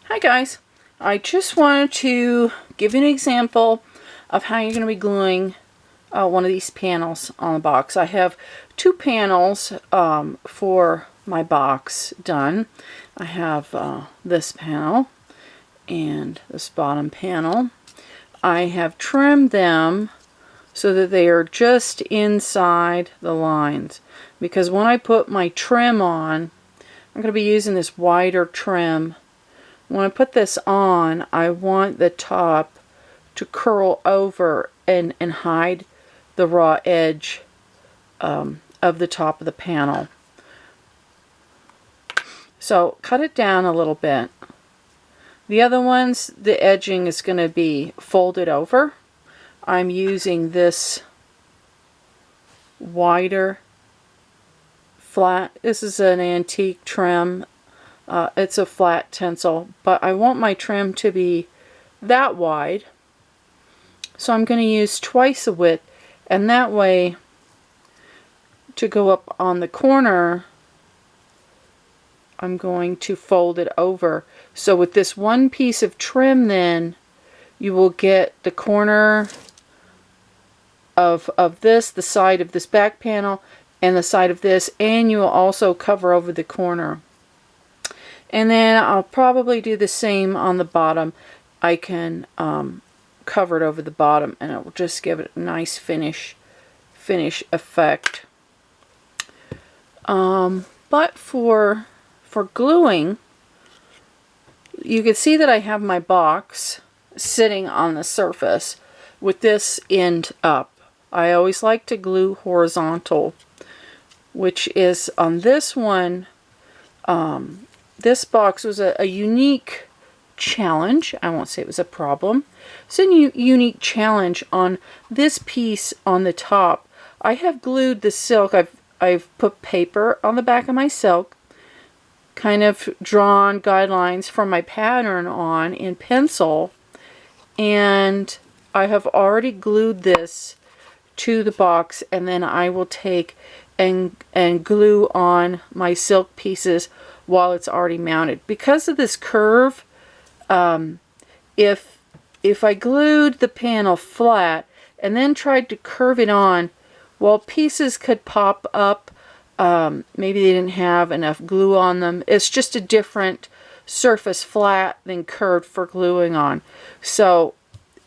Hi guys, I just wanted to give you an example of how you're going to be gluing one of these panels on the box. I have two panels for my box done. I have this panel and this bottom panel. I have trimmed them so that they are just inside the lines, because when I put my trim on, I'm going to be using this wider trim. When I put this on, I want the top to curl over and hide the raw edge of the top of the panel. So cut it down a little bit. The other ones, the edging is going to be folded over. I'm using this wider flat. This is an antique trim. It's a flat tencel, but I want my trim to be that wide, so I'm going to use twice the width, and that way to go up on the corner I'm going to fold it over. So with this one piece of trim, then you will get the corner of this, the side of this back panel, and the side of this, and you will also cover over the corner. And then I'll probably do the same on the bottom. I can cover it over the bottom, and it will just give it a nice finish effect. But for gluing, you can see that I have my box sitting on the surface with this end up. I always like to glue horizontal, which is on this one. This box was a unique challenge. I won't say it was a problem. It's a unique challenge on this piece on the top. I have glued the silk. I've put paper on the back of my silk, kind of drawn guidelines for my pattern on in pencil, and I have already glued this to the box, and then I will take and glue on my silk pieces while it's already mounted. Because of this curve, if I glued the panel flat and then tried to curve it on, well, pieces could pop up. Maybe they didn't have enough glue on them. It's just a different surface, flat than curved, for gluing on. So,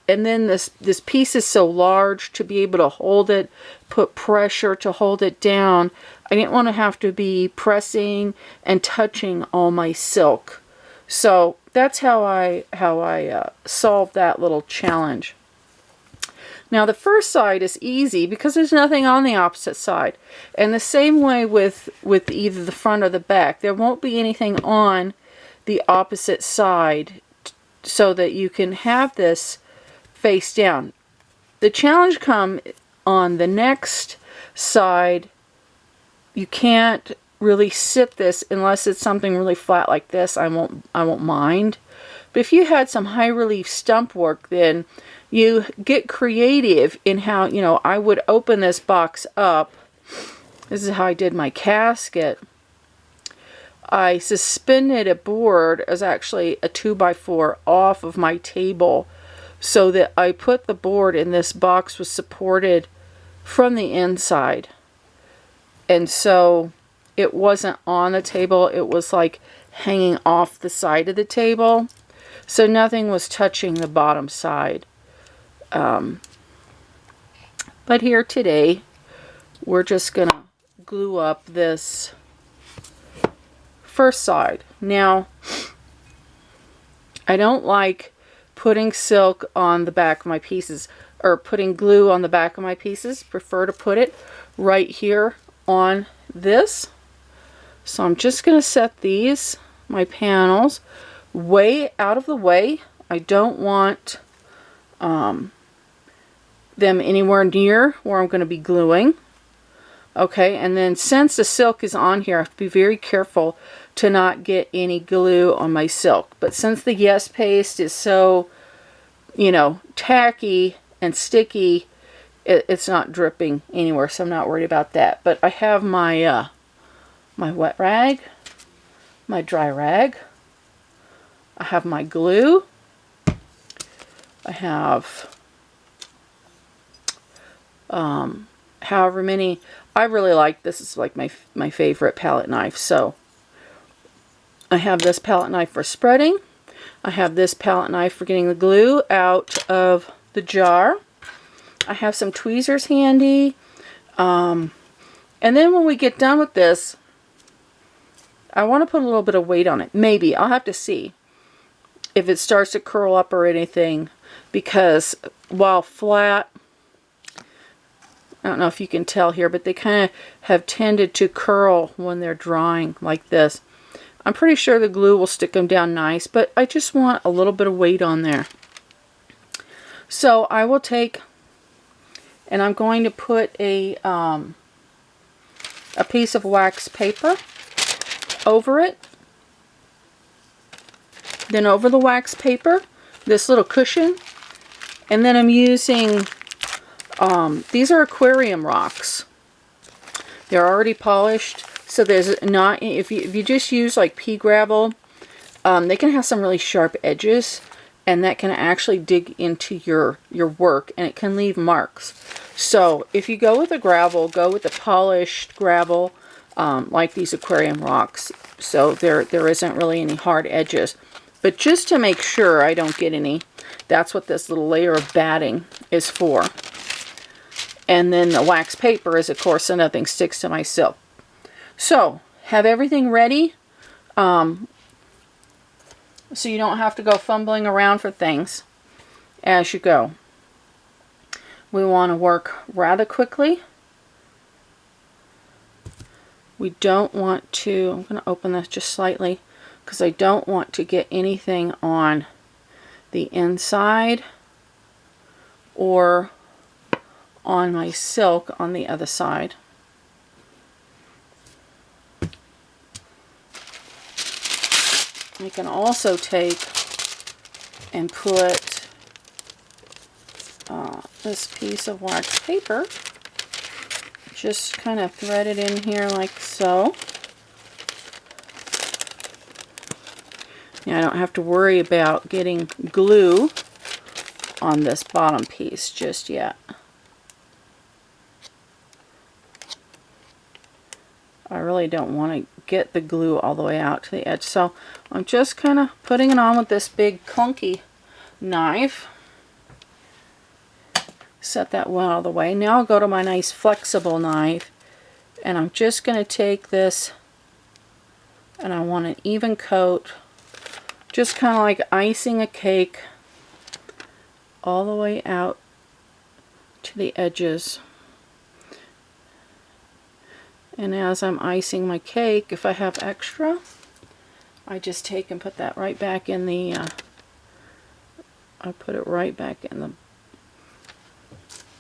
and then this piece is so large to be able to hold it, put pressure to hold it down. I didn't want to have to be pressing and touching all my silk. So that's how I solved that little challenge. Now the first side is easy because there's nothing on the opposite side. And the same way with either the front or the back. There won't be anything on the opposite side so that you can have this face down. The challenge comes on the next side. You can't really sit this unless it's something really flat like this. I won't mind. But if you had some high relief stump work, then you get creative in how, I would open this box up. This is how I did my casket. I suspended a board, as actually a 2x4, off of my table, so that I put the board in this box was supported from the inside. And so it wasn't on the table, it was like hanging off the side of the table. So nothing was touching the bottom side. But here today, we're just going to glue up this first side. Now, I don't like putting silk on the back of my pieces, or putting glue on the back of my pieces. Prefer to put it right here on this. So I'm just going to set these, my panels, way out of the way. I don't want them anywhere near where I'm going to be gluing. Okay, and then since the silk is on here, I have to be very careful to not get any glue on my silk. But since the Yes paste is so, tacky and sticky, it's not dripping anywhere, so I'm not worried about that. But I have my my wet rag, my dry rag. I have my glue. I have however many. I really like this. It's like my favorite palette knife. So I have this palette knife for spreading. I have this palette knife for getting the glue out of the jar. I have some tweezers handy. And then when we get done with this, I want to put a little bit of weight on it. Maybe. I'll have to see if it starts to curl up or anything. Because while flat, I don't know if you can tell here, but they kind of have tended to curl when they're drying like this. I'm pretty sure the glue will stick them down nice, but I just want a little bit of weight on there. So I will take, and I'm going to put a piece of wax paper over it. Then over the wax paper, this little cushion. And then I'm using, these are aquarium rocks. They're already polished. So there's not, if you just use like pea gravel, they can have some really sharp edges. And that can actually dig into your work. And it can leave marks. So if you go with the gravel, go with the polished gravel, like these aquarium rocks. So there isn't really any hard edges. But just to make sure I don't get any, that's what this little layer of batting is for. And then the wax paper is, of course, so nothing sticks to my silk. So, have everything ready, so you don't have to go fumbling around for things as you go. We want to work rather quickly. We don't want to, I'm going to open this just slightly, because I don't want to get anything on the inside or on my silk on the other side. I can also take and put this piece of wax paper, just kind of thread it in here like so. Now I don't have to worry about getting glue on this bottom piece just yet. I really don't want to get the glue all the way out to the edge. So I'm just kind of putting it on with this big clunky knife. Set that one out of the way. Now I'll go to my nice flexible knife. And I'm just going to take this, and I want an even coat. Just kind of like icing a cake all the way out to the edges. And as I'm icing my cake, if I have extra, I just take and put that right back in the, I put it right back in the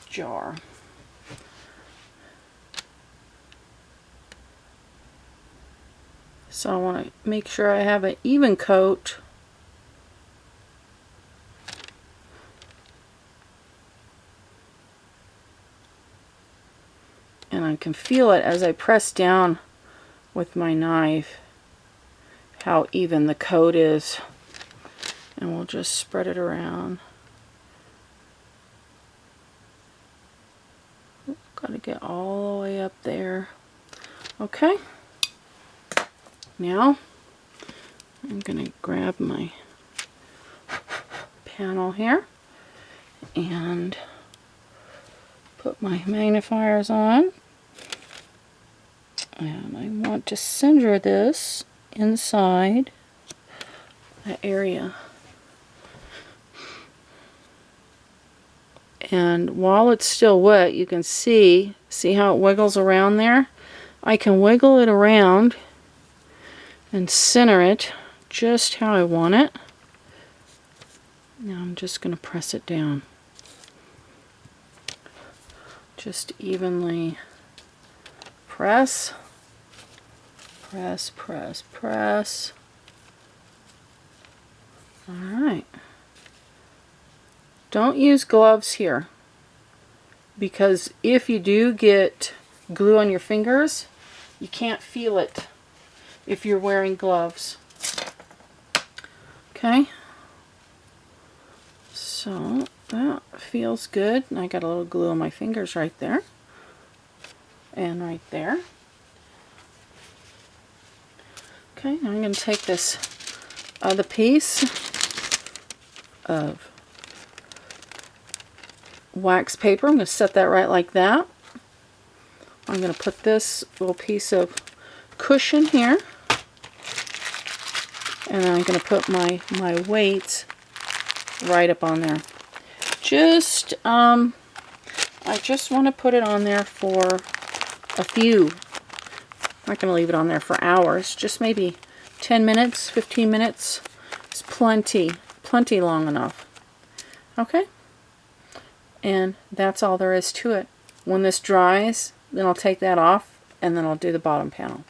jar. So I want to make sure I have an even coat. And I can feel it as I press down with my knife how even the coat is. And we'll just spread it around. Got to get all the way up there. Okay. Now I'm going to grab my panel here and put my magnifiers on. And I want to center this inside that area. And while it's still wet, you can see how it wiggles around there? I can wiggle it around and center it just how I want it. Now I'm just going to press it down. Just evenly press, press, press, press. Alright. Don't use gloves here, because if you do get glue on your fingers, you can't feel it if you're wearing gloves. Okay, so that feels good. And I got a little glue on my fingers right there and right there. Okay, now I'm going to take this other piece of wax paper. I'm going to set that right like that. I'm going to put this little piece of cushion here, and then I'm going to put my weights right up on there. Just I just want to put it on there for a few. I'm not going to leave it on there for hours, just maybe 10 minutes, 15 minutes. It's plenty long enough. Okay, and that's all there is to it. When this dries, then I'll take that off and then I'll do the bottom panel.